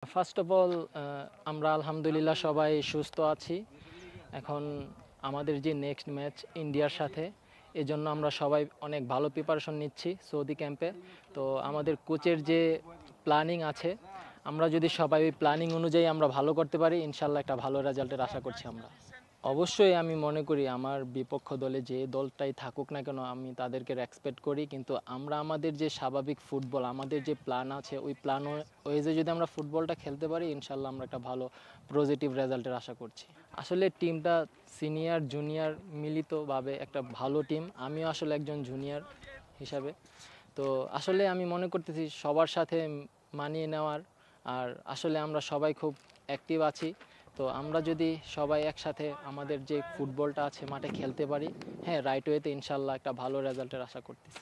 First of all আমরা আলহামদুলিল্লাহ সবাই সুস্থ আছি। এখন আমাদের যে নেক্সট ম্যাচ ইন্ডিয়ার সাথে, এজন্য আমরা সবাই অনেক ভালো প্রিপারেশন নিচ্ছি সৌদি ক্যাম্পে। তো আমাদের কোচের যে প্ল্যানিং আছে, আমরা যদি সবাই ওই প্ল্যানিং অনুযায়ী আমরা ভালো করতে পারি, ইনশাল্লাহ একটা ভালো রেজাল্টের আশা করছি আমরা। অবশ্যই আমি মনে করি আমার বিপক্ষ দলে যে দলটাই থাকুক না কেন আমি তাদেরকে রেসপেক্ট করি, কিন্তু আমরা আমাদের যে স্বাভাবিক ফুটবল, আমাদের যে প্ল্যান আছে ওই প্ল্যান ওয়েজে যদি আমরা ফুটবলটা খেলতে পারি, ইনশাল্লাহ আমরা একটা ভালো পজিটিভ রেজাল্টের আশা করছি। আসলে টিমটা সিনিয়র জুনিয়র মিলিতভাবে একটা ভালো টিম। আমিও আসলে একজন জুনিয়র হিসাবে। তো আসলে আমি মনে করতেছি সবার সাথে মানিয়ে নেওয়ার, আর আসলে আমরা সবাই খুব অ্যাক্টিভ আছি। তো আমরা যদি সবাই একসাথে আমাদের যে ফুটবলটা আছে মাঠে খেলতে পারি, হ্যাঁ, রাইট ওয়েতে ইনশাল্লাহ একটা ভালো রেজাল্টের আশা করতেছি।